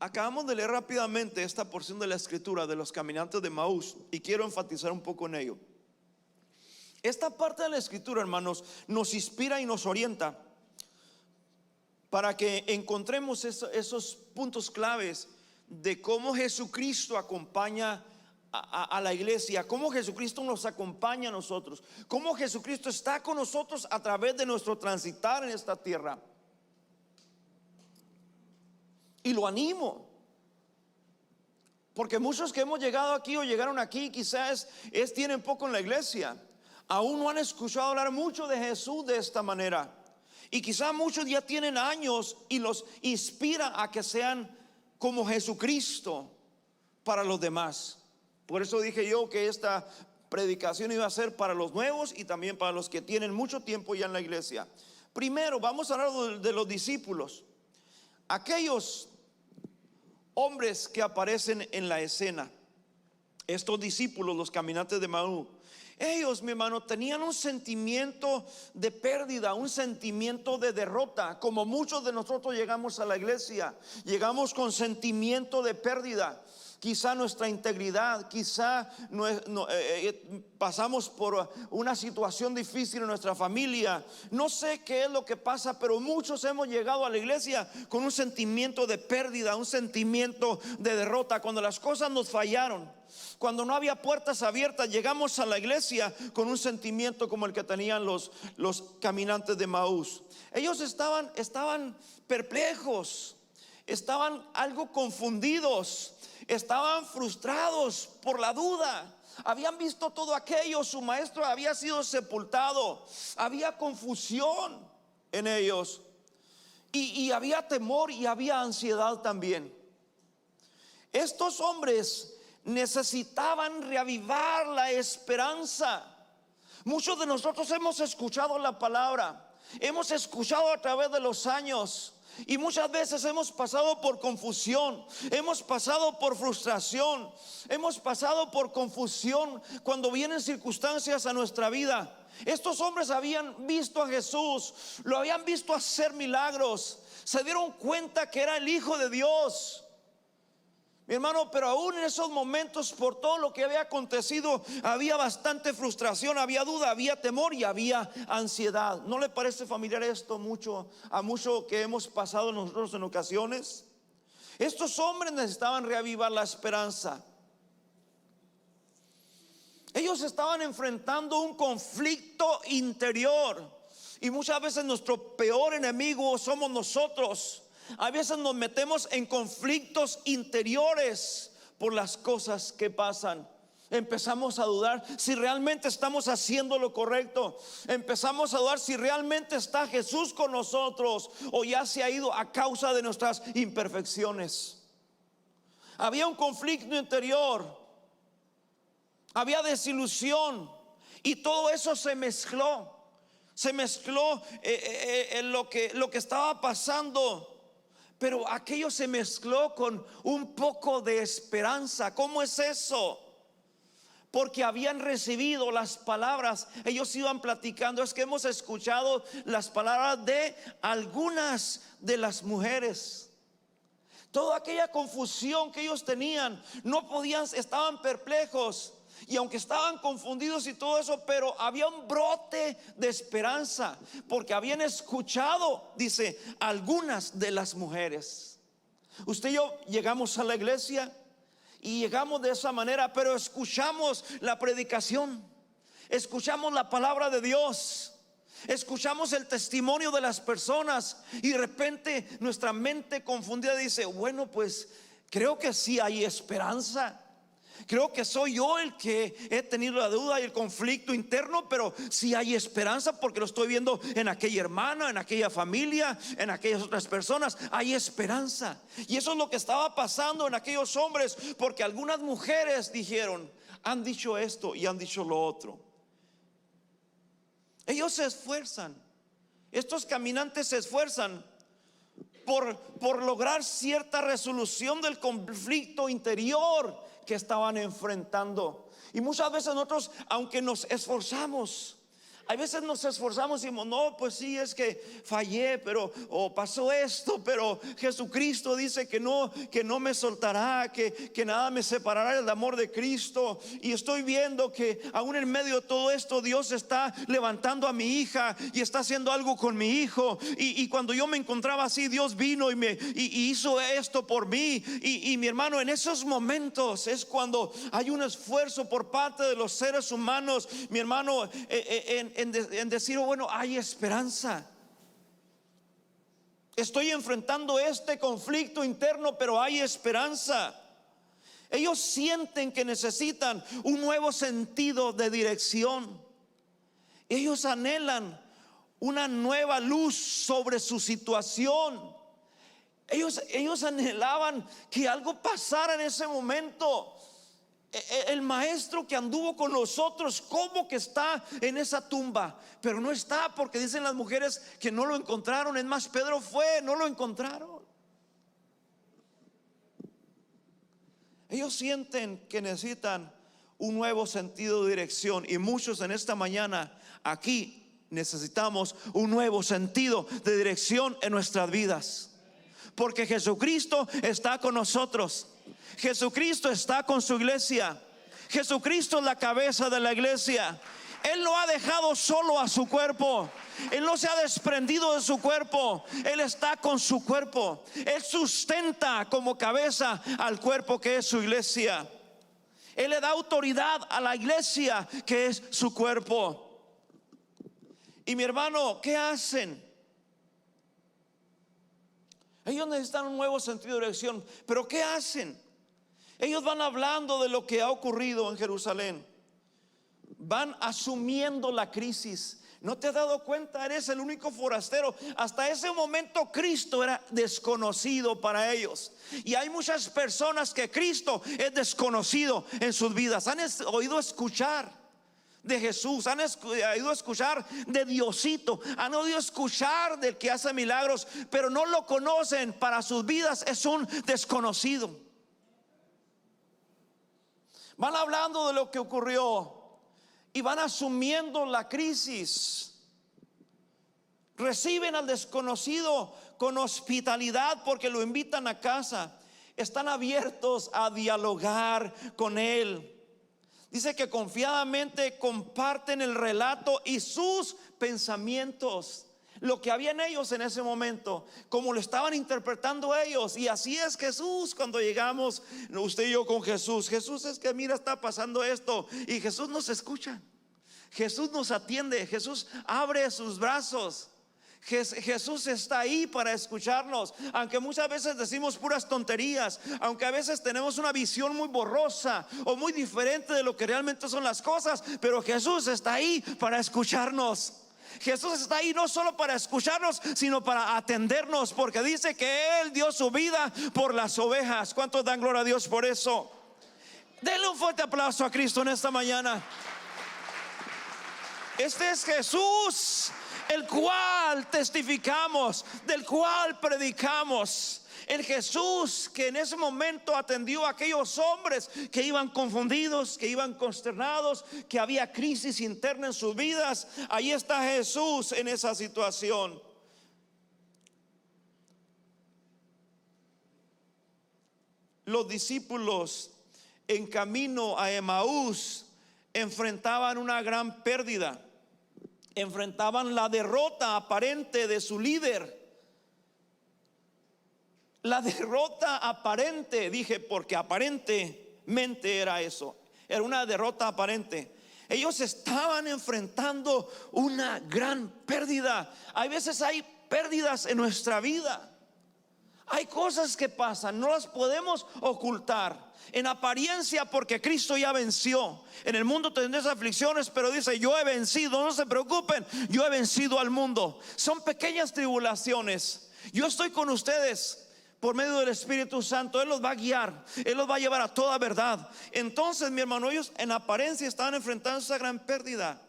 Acabamos de leer rápidamente esta porción de la escritura de los caminantes de Maús y quiero enfatizar un poco en ello. Esta parte de la escritura, hermanos, nos inspira y nos orienta para que encontremos esos puntos claves de cómo Jesucristo acompaña a la iglesia, cómo Jesucristo nos acompaña a nosotros, cómo Jesucristo está con nosotros a través de nuestro transitar en esta tierra. Y lo animo, porque muchos que hemos llegado aquí o llegaron aquí quizás tienen poco en la iglesia, aún no han escuchado hablar mucho de Jesús de esta manera. Y quizás muchos ya tienen años y los inspira a que sean como Jesucristo para los demás. Por eso dije yo que esta predicación iba a ser para los nuevos y también para los que tienen mucho tiempo ya en la iglesia. Primero vamos a hablar de los discípulos, aquellos hombres que aparecen en la escena. Estos discípulos, los caminantes de Emaús, ellos, mi hermano, tenían un sentimiento de pérdida, un sentimiento de derrota. Como muchos de nosotros llegamos a la iglesia, llegamos con sentimiento de pérdida. Quizá nuestra integridad, quizá pasamos por una situación difícil en nuestra familia. No sé qué es lo que pasa, pero muchos hemos llegado a la iglesia con un sentimiento de pérdida, un sentimiento de derrota. Cuando las cosas nos fallaron, cuando no había puertas abiertas, llegamos a la iglesia con un sentimiento como el que tenían los caminantes de Emaús. Ellos estaban perplejos, estaban algo confundidos, estaban frustrados por la duda. Habían visto todo aquello, su maestro había sido sepultado, había confusión en ellos y había temor y había ansiedad también. Estos hombres necesitaban reavivar la esperanza. Muchos de nosotros hemos escuchado la palabra, hemos escuchado a través de los años, y muchas veces hemos pasado por confusión, hemos pasado por frustración, hemos pasado por confusión cuando vienen circunstancias a nuestra vida. Estos hombres habían visto a Jesús, lo habían visto hacer milagros, se dieron cuenta que era el Hijo de Dios. Mi hermano, pero aún en esos momentos, por todo lo que había acontecido, había bastante frustración, había duda, había temor y había ansiedad. ¿No le parece familiar esto a mucho que hemos pasado nosotros en ocasiones? Estos hombres necesitaban reavivar la esperanza. Ellos estaban enfrentando un conflicto interior, y muchas veces nuestro peor enemigo somos nosotros. A veces nos metemos en conflictos interiores por las cosas que pasan. Empezamos a dudar si realmente estamos haciendo lo correcto. Empezamos a dudar si realmente está Jesús con nosotros o ya se ha ido a causa de nuestras imperfecciones. Había un conflicto interior, había desilusión, y todo eso se mezcló. Se mezcló en lo que estaba pasando. Pero aquello se mezcló con un poco de esperanza. ¿Cómo es eso? Porque habían recibido las palabras. Ellos iban platicando. Es que hemos escuchado las palabras de algunas de las mujeres. Toda aquella confusión que ellos tenían, no podían, estaban perplejos. Y aunque estaban confundidos y todo eso, pero había un brote de esperanza, porque habían escuchado, dice, algunas de las mujeres. Usted y yo llegamos a la iglesia y llegamos de esa manera, pero escuchamos la predicación, escuchamos la palabra de Dios, escuchamos el testimonio de las personas, y de repente nuestra mente confundida dice: bueno, pues creo que sí hay esperanza. Creo que soy yo el que he tenido la duda y el conflicto interno, pero sí hay esperanza porque lo estoy viendo en aquella hermana, en aquella familia, en aquellas otras personas. Hay esperanza. Y eso es lo que estaba pasando en aquellos hombres, porque algunas mujeres dijeron, han dicho esto y han dicho lo otro. Ellos se esfuerzan, estos caminantes se esfuerzan por lograr cierta resolución del conflicto interior que estaban enfrentando. Y muchas veces nosotros, aunque nos esforzamos, A veces nos esforzamos y decimos, no, pues sí, es que fallé, pero o pasó esto, pero Jesucristo dice que no me soltará, que nada me separará del amor de Cristo. Y estoy viendo que aún en medio de todo esto Dios está levantando a mi hija y está haciendo algo con mi hijo. Y cuando yo me encontraba así, Dios vino y hizo esto por mí. Y mi hermano, en esos momentos es cuando hay un esfuerzo por parte de los seres humanos, mi hermano, en decir, bueno, hay esperanza. Estoy enfrentando este conflicto interno, pero hay esperanza. Ellos sienten que necesitan un nuevo sentido de dirección. Ellos anhelan una nueva luz sobre su situación. Ellos anhelaban que algo pasara en ese momento. El maestro que anduvo con nosotros, ¿cómo que está en esa tumba? Pero no está, porque dicen las mujeres que no lo encontraron. Es más, Pedro fue, no lo encontraron. Ellos sienten que necesitan un nuevo sentido de dirección. Y muchos en esta mañana aquí necesitamos un nuevo sentido de dirección en nuestras vidas, porque Jesucristo está con nosotros. Jesucristo está con su iglesia. Jesucristo es la cabeza de la iglesia. Él no ha dejado solo a su cuerpo. Él no se ha desprendido de su cuerpo. Él está con su cuerpo. Él sustenta como cabeza al cuerpo que es su iglesia. Él le da autoridad a la iglesia que es su cuerpo. Y mi hermano, ¿qué hacen? Ellos necesitan un nuevo sentido de dirección. Pero ¿qué hacen? Ellos van hablando de lo que ha ocurrido en Jerusalén. Van asumiendo la crisis. ¿No te has dado cuenta? Eres el único forastero. Hasta ese momento Cristo era desconocido para ellos. Y hay muchas personas que Cristo es desconocido en sus vidas. Han oído escuchar de Jesús, han oído escuchar de Diosito, han oído escuchar del que hace milagros, pero no lo conocen. Para sus vidas es un desconocido. Van hablando de lo que ocurrió y van asumiendo la crisis. Reciben al desconocido con hospitalidad porque lo invitan a casa. Están abiertos a dialogar con él. Dice que confiadamente comparten el relato y sus pensamientos, lo que había en ellos en ese momento, como lo estaban interpretando ellos. Y así es Jesús cuando llegamos, usted y yo, con Jesús. Jesús, es que mira, está pasando esto. Y Jesús nos escucha, Jesús nos atiende, Jesús abre sus brazos. Jesús está ahí para escucharnos. Aunque muchas veces decimos puras tonterías, aunque a veces tenemos una visión muy borrosa o muy diferente de lo que realmente son las cosas, pero Jesús está ahí para escucharnos. Jesús está ahí no solo para escucharnos, sino para atendernos, porque dice que Él dio su vida por las ovejas. ¿Cuántos dan gloria a Dios por eso? Denle un fuerte aplauso a Cristo en esta mañana. Este es Jesús, el cual testificamos, del cual predicamos. El Jesús que en ese momento atendió a aquellos hombres que iban confundidos, que iban consternados, que había crisis interna en sus vidas. Ahí está Jesús en esa situación. Los discípulos en camino a Emaús enfrentaban una gran pérdida. Enfrentaban la derrota aparente de su líder. La derrota aparente, dije, porque aparentemente era eso. Era una derrota aparente. Ellos estaban enfrentando una gran pérdida. Hay veces hay pérdidas en nuestra vida. Hay cosas que pasan, no las podemos ocultar. En apariencia, porque Cristo ya venció. En el mundo tendréis aflicciones, pero dice: yo he vencido, no se preocupen, yo he vencido al mundo. Son pequeñas tribulaciones. Yo estoy con ustedes por medio del Espíritu Santo. Él los va a guiar, Él los va a llevar a toda verdad. Entonces, mi hermano, ellos en apariencia estaban enfrentando esa gran pérdida.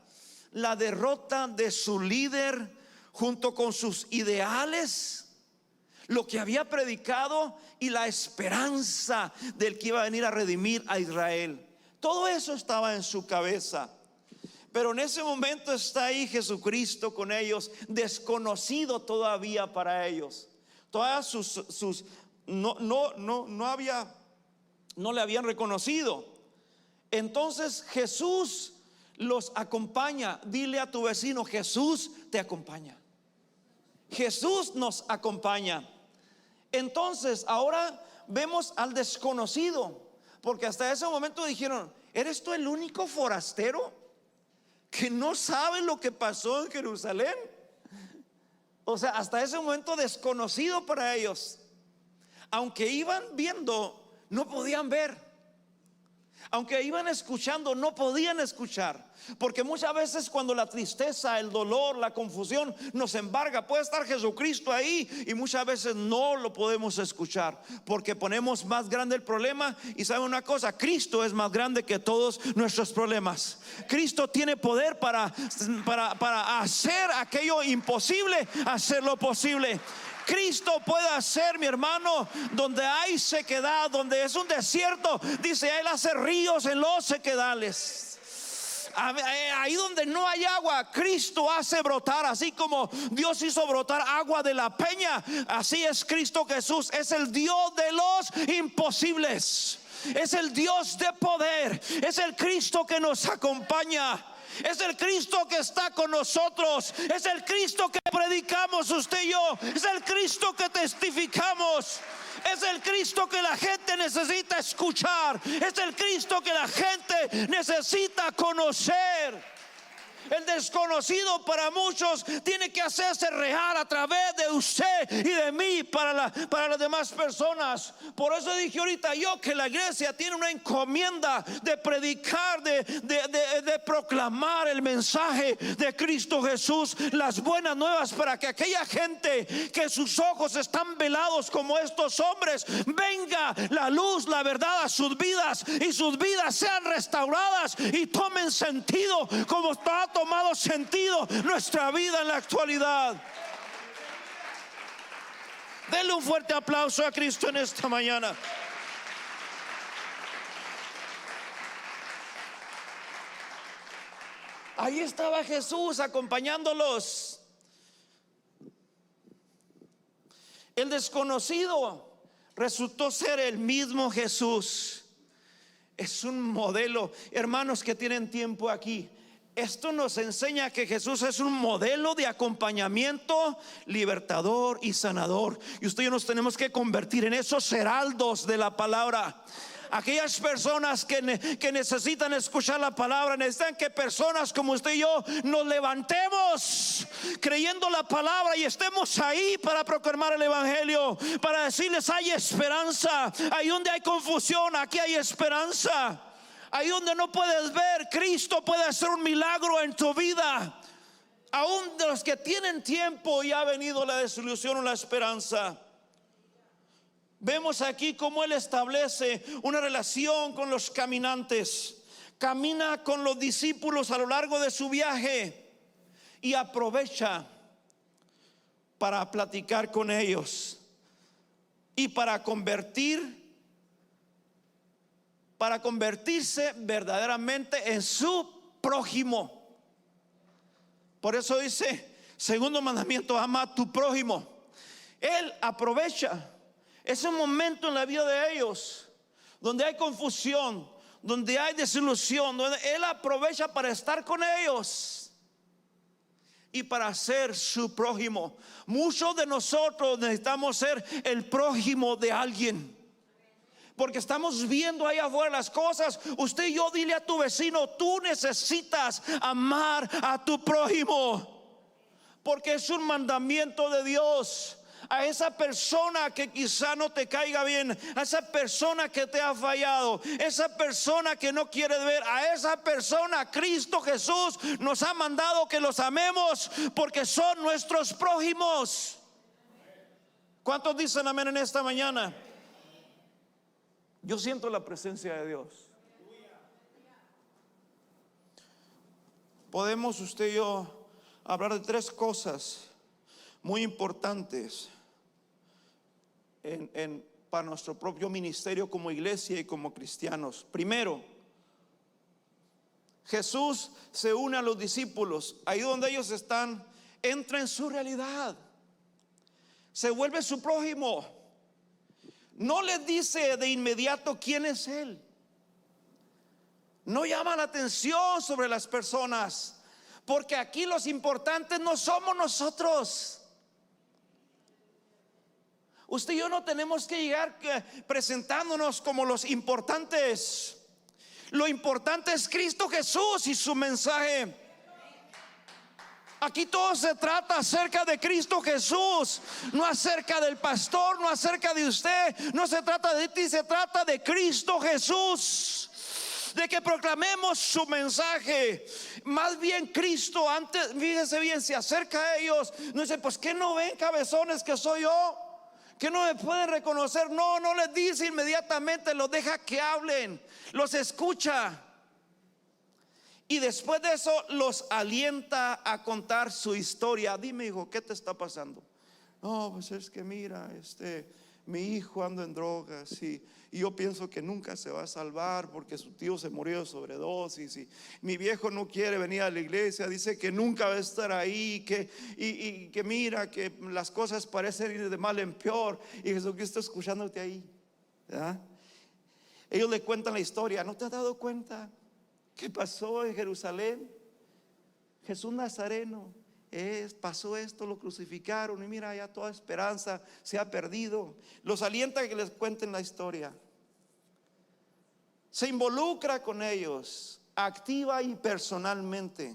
La derrota de su líder junto con sus ideales, lo que había predicado y la esperanza del que iba a venir a redimir a Israel. Todo eso estaba en su cabeza. Pero en ese momento está ahí Jesucristo con ellos, desconocido todavía para ellos. Todas no le habían reconocido. Entonces Jesús los acompaña. Dile a tu vecino: Jesús te acompaña. Jesús nos acompaña. Entonces ahora vemos al desconocido, porque hasta ese momento dijeron: ¿eres tú el único forastero que no sabe lo que pasó en Jerusalén? O sea, hasta ese momento desconocido para ellos. Aunque iban viendo, no podían ver. Aunque iban escuchando, no podían escuchar. Porque muchas veces cuando la tristeza, el dolor, la confusión nos embarga, puede estar Jesucristo ahí y muchas veces no lo podemos escuchar, porque ponemos más grande el problema. Y saben una cosa: Cristo es más grande que todos nuestros problemas. Cristo tiene poder para hacer aquello imposible, hacerlo posible. Cristo puede hacer, mi hermano, donde hay sequedad, donde es un desierto, dice: Él hace ríos en los sequedales. Ahí donde no hay agua, Cristo hace brotar. Así como Dios hizo brotar agua de la peña, así es Cristo Jesús. Es el Dios de los imposibles. Es el Dios de poder. Es el Cristo que nos acompaña. Es el Cristo que está con nosotros. Es el Cristo que predicamos usted y yo. Es el Cristo que testificamos. Es el Cristo que la gente necesita escuchar. Es el Cristo que la gente necesita conocer. El desconocido para muchos tiene que hacerse real a través de usted y de mí para las demás personas. Por eso dije ahorita yo que la iglesia tiene una encomienda de predicar, de proclamar el mensaje de Cristo Jesús, las buenas nuevas, para que aquella gente que sus ojos están velados como estos hombres, venga la luz, la verdad a sus vidas, y sus vidas sean restauradas y tomen sentido como está tomado sentido nuestra vida en la actualidad. Denle un fuerte aplauso a Cristo en esta mañana. Ahí estaba Jesús acompañándolos. El desconocido resultó ser el mismo Jesús. Es un modelo, hermanos que tienen tiempo aquí. Esto nos enseña que Jesús es un modelo de acompañamiento, libertador y sanador. Y usted y yo nos tenemos que convertir en esos heraldos de la palabra. Aquellas personas que necesitan escuchar la palabra, necesitan que personas como usted y yo nos levantemos creyendo la palabra y estemos ahí para proclamar el evangelio, para decirles: hay esperanza. Ahí donde hay confusión, aquí hay esperanza. Ahí donde no puedes ver, Cristo puede hacer un milagro en tu vida. Aún de los que tienen tiempo y ha venido la desilusión o la esperanza. Vemos aquí cómo Él establece una relación con los caminantes. Camina con los discípulos a lo largo de su viaje y aprovecha para platicar con ellos y para convertirse verdaderamente en su prójimo. Por eso dice, segundo mandamiento: ama a tu prójimo. Él aprovecha ese momento en la vida de ellos donde hay confusión, donde hay desilusión, donde Él aprovecha para estar con ellos y para ser su prójimo. Muchos de nosotros necesitamos ser el prójimo de alguien, porque estamos viendo ahí afuera las cosas. Usted y yo, dile a tu vecino: tú necesitas amar a tu prójimo, porque es un mandamiento de Dios. A esa persona que quizá no te caiga bien, a esa persona que te ha fallado, esa persona que no quiere ver, a esa persona Cristo Jesús nos ha mandado que los amemos, porque son nuestros prójimos. ¿Cuántos dicen amén en esta mañana? Yo siento la presencia de Dios. Podemos usted y yo hablar de tres cosas muy importantes para nuestro propio ministerio como iglesia y como cristianos. Primero, Jesús se une a los discípulos, ahí donde ellos están, entra en su realidad, se vuelve su prójimo. No les dice de inmediato quién es Él. No llama la atención sobre las personas, porque aquí los importantes no somos nosotros. Usted y yo no tenemos que llegar presentándonos como los importantes. Lo importante es Cristo Jesús y su mensaje. Aquí todo se trata acerca de Cristo Jesús, no acerca del pastor, no acerca de usted, no se trata de ti, se trata de Cristo Jesús, de que proclamemos su mensaje. Más bien Cristo, antes, fíjese bien, se acerca a ellos, no dice, pues ¿qué no ven, cabezones, que soy yo? ¿Que no me pueden reconocer? No, no les dice inmediatamente, los deja que hablen, los escucha. Y después de eso los alienta a contar su historia. Dime, hijo, ¿qué te está pasando? No, pues es que mira, mi hijo anda en drogas y yo pienso que nunca se va a salvar porque su tío se murió de sobredosis, y mi viejo no quiere venir a la iglesia, dice que nunca va a estar ahí, y que mira que las cosas parecen ir de mal en peor. Y Jesucristo escuchándote ahí, ¿verdad? Ellos le cuentan la historia. ¿No te has dado cuenta qué pasó en Jerusalén? Jesús Nazareno, pasó esto, lo crucificaron y mira, ya toda esperanza se ha perdido. Los alienta a que les cuenten la historia. Se involucra con ellos, activa y personalmente.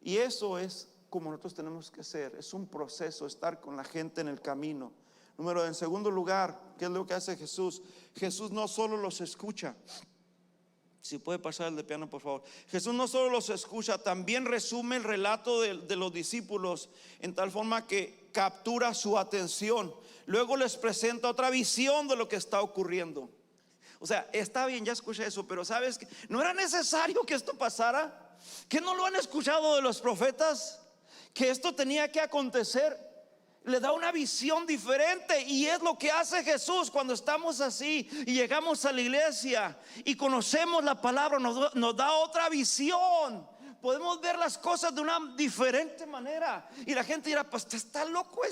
Y eso es como nosotros tenemos que ser. Es un proceso, estar con la gente en el camino. En segundo lugar, ¿qué es lo que hace Jesús? Jesús no solo los escucha. Si puede pasar el de piano, por favor. Jesús no solo los escucha, también resume el relato de los discípulos en tal forma que captura su atención. Luego les presenta otra visión de lo que está ocurriendo. O sea, está bien, ya escuché eso, pero ¿sabes qué? ¿No era necesario que esto pasara? ¿Que no lo han escuchado de los profetas? Que esto tenía que acontecer. Le da una visión diferente, y es lo que hace Jesús cuando estamos así y llegamos a la iglesia y conocemos la palabra. Nos da otra visión. Podemos ver las cosas de una diferente manera, y la gente dirá, pues está loco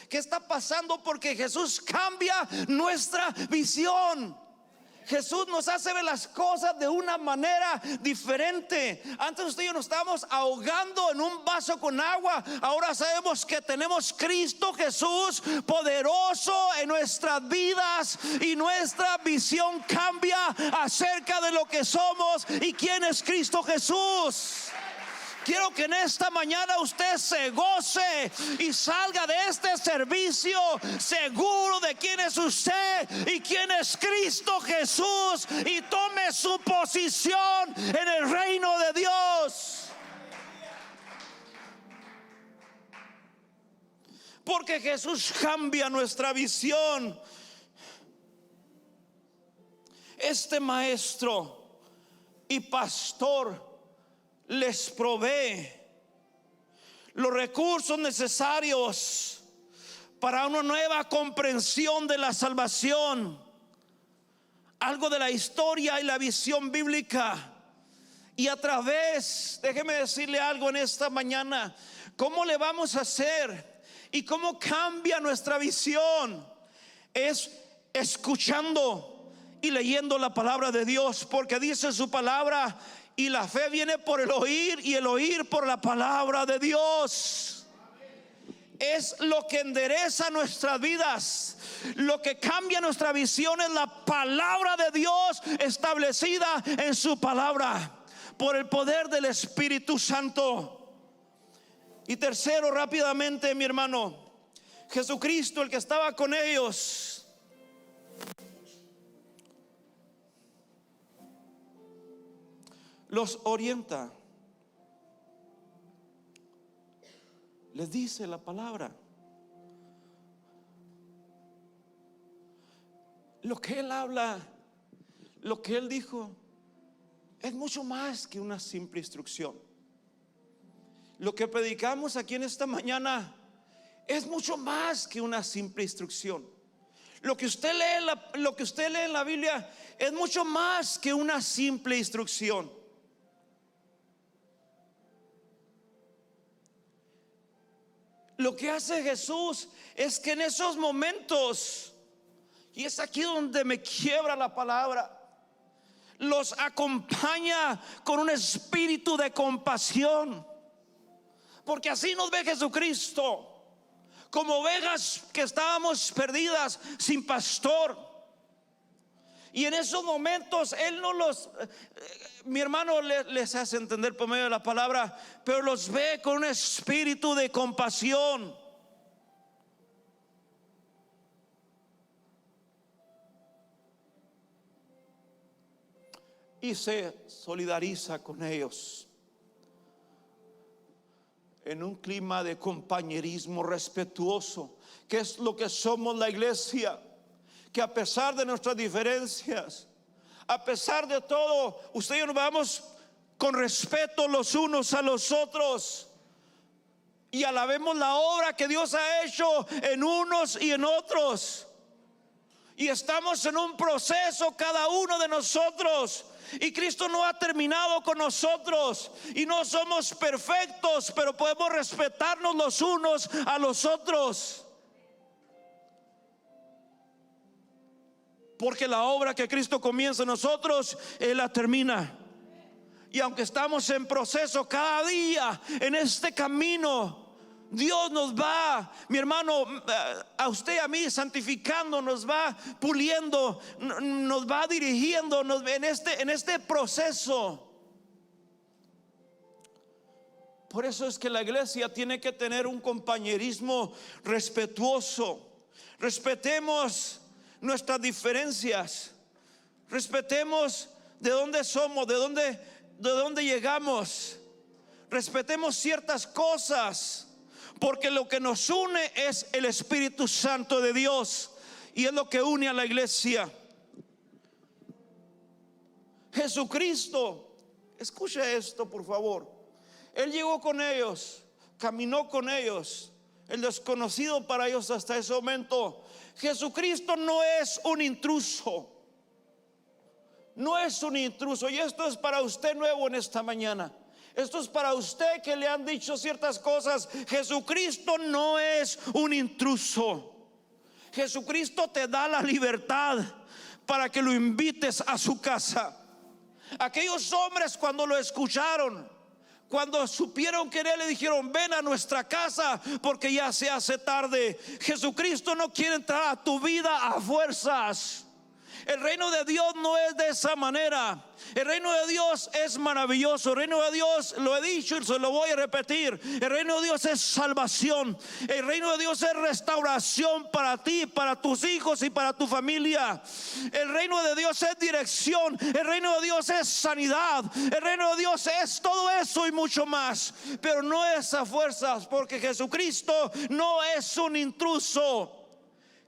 ¿qué está pasando? Porque Jesús cambia nuestra visión. Jesús nos hace ver las cosas de una manera diferente. Antes usted y yo nos estábamos ahogando en un vaso con agua. Ahora sabemos que tenemos Cristo Jesús poderoso en nuestras vidas, y nuestra visión cambia acerca de lo que somos y quién es Cristo Jesús. Quiero que en esta mañana usted se goce y salga de este servicio seguro de quién es usted y quién es Cristo Jesús, y tome su posición en el reino de Dios. Porque Jesús cambia nuestra visión. Este maestro y pastor les provee los recursos necesarios para una nueva comprensión de la salvación, algo de la historia y la visión bíblica. Y a través, déjeme decirle algo en esta mañana, ¿cómo le vamos a hacer y cómo cambia nuestra visión? Es escuchando y leyendo la palabra de Dios, porque dice su palabra: y la fe viene por el oír, y el oír por la palabra de Dios. Es lo que endereza nuestras vidas. Lo que cambia nuestra visión es la palabra de Dios establecida en su palabra por el poder del Espíritu Santo. Y tercero, rápidamente, mi hermano, Jesucristo, el que estaba con ellos, los orienta. Les dice la palabra. Lo que Él habla, lo que Él dijo, es mucho más que una simple instrucción. Lo que predicamos aquí en esta mañana es mucho más que una simple instrucción. Lo que usted lee en la Biblia es mucho más que una simple instrucción. Lo que hace Jesús es que en esos momentos, y es aquí donde me quiebra la palabra, los acompaña con un espíritu de compasión. Porque así nos ve Jesucristo, como ovejas que estábamos perdidas sin pastor. Y en esos momentos Él no los, mi hermano les hace entender por medio de la palabra, pero los ve con un espíritu de compasión. Y se solidariza con ellos en un clima de compañerismo respetuoso, que es lo que somos la iglesia. Que a pesar de nuestras diferencias, a pesar de todo, usted y yo nos vamos con respeto los unos a los otros y alabemos la obra que Dios ha hecho en unos y en otros. Y estamos en un proceso cada uno de nosotros, y Cristo no ha terminado con nosotros, y no somos perfectos, pero podemos respetarnos los unos a los otros. Porque la obra que Cristo comienza en nosotros, Él la termina. Y aunque estamos en proceso cada día en este camino, Dios nos va, mi hermano, a usted y a mí santificando, nos va puliendo, nos va dirigiendo en este proceso. Por eso es que la iglesia tiene que tener un compañerismo respetuoso. Respetemos nuestras diferencias, respetemos de dónde somos, de dónde llegamos, respetemos ciertas cosas, porque lo que nos une es el Espíritu Santo de Dios, y es lo que une a la iglesia. Jesucristo, escuche esto por favor, Él llegó con ellos, caminó con ellos, el desconocido para ellos hasta ese momento. Jesucristo no es un intruso. No es un intruso. Y esto es para usted nuevo en esta mañana. Esto es para usted que le han dicho ciertas cosas. Jesucristo no es un intruso. Jesucristo te da la libertad para que lo invites a su casa. Aquellos hombres, cuando lo escucharon, cuando supieron que Él, le dijeron: ven a nuestra casa porque ya se hace tarde. Jesucristo no quiere entrar a tu vida a fuerzas. El reino de Dios no es de esa manera. El reino de Dios es maravilloso. El reino de Dios, lo he dicho y se lo voy a repetir, el reino de Dios es salvación. El reino de Dios es restauración para ti, para tus hijos y para tu familia. El reino de Dios es dirección. El reino de Dios es sanidad. El reino de Dios es todo eso y mucho más, pero no es a fuerzas, porque Jesucristo no es un intruso.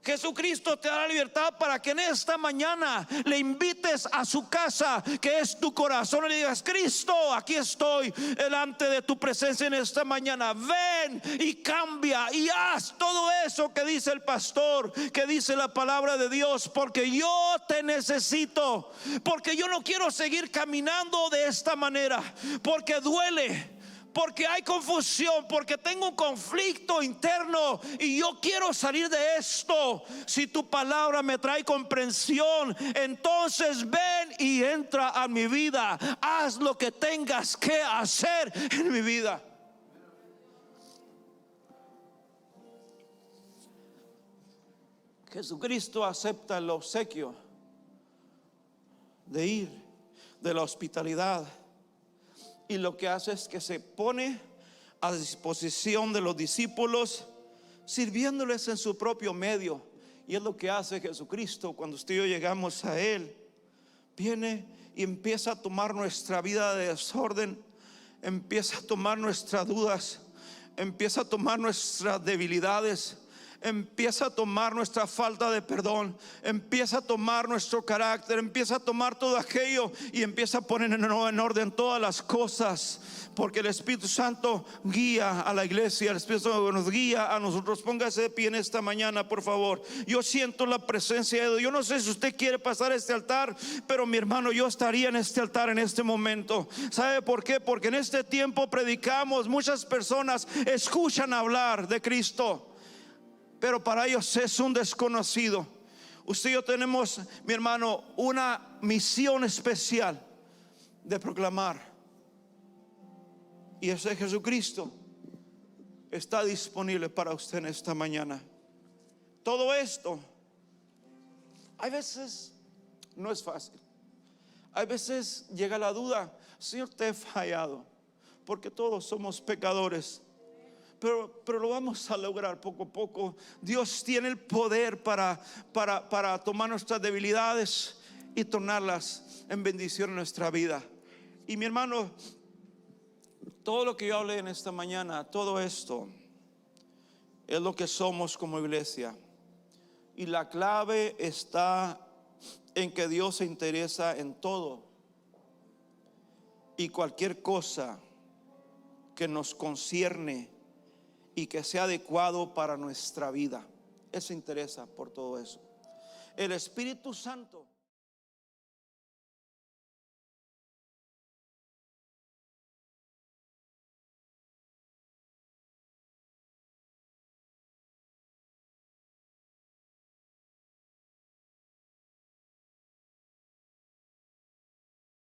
Jesucristo te da la libertad para que en esta mañana le invites a su casa, que es tu corazón, y le digas: Cristo, aquí estoy delante de tu presencia en esta mañana. Ven y cambia y haz todo eso que dice el pastor, que dice la palabra de Dios, porque yo te necesito, porque yo no quiero seguir caminando de esta manera, porque duele, porque hay confusión, porque tengo un conflicto interno y yo quiero salir de esto. Si tu palabra me trae comprensión, entonces ven y entra a mi vida. Haz lo que tengas que hacer en mi vida. Jesucristo acepta el obsequio de ir, de la hospitalidad. Y lo que hace es que se pone a disposición de los discípulos, sirviéndoles en su propio medio. Y es lo que hace Jesucristo cuando usted y yo llegamos a Él. Viene y empieza a tomar nuestra vida de desorden, empieza a tomar nuestras dudas, empieza a tomar nuestras debilidades, empieza a tomar nuestra falta de perdón, empieza a tomar nuestro carácter, empieza a tomar todo aquello y empieza a poner en orden todas las cosas, porque el Espíritu Santo guía a la iglesia, el Espíritu Santo nos guía a nosotros. Póngase de pie en esta mañana, por favor. Yo siento la presencia de Dios. Yo no sé si usted quiere pasar a este altar, pero mi hermano, yo estaría en este altar en este momento. ¿Sabe por qué? Porque en este tiempo predicamos, muchas personas escuchan hablar de Cristo, pero para ellos es un desconocido. Usted y yo tenemos, mi hermano, una misión especial de proclamar, y ese Jesucristo está disponible para usted en esta mañana. Todo esto, hay veces no es fácil. Hay veces llega la duda: Señor, te he fallado, porque todos somos pecadores. Pero lo vamos a lograr poco a poco. Dios tiene el poder para tomar nuestras debilidades y tornarlas en bendición en nuestra vida. Y mi hermano, todo lo que yo hablé en esta mañana, todo esto es lo que somos como iglesia. Y la clave está en que Dios se interesa en todo y cualquier cosa que nos concierne y que sea adecuado para nuestra vida. Él se interesa por todo eso. El Espíritu Santo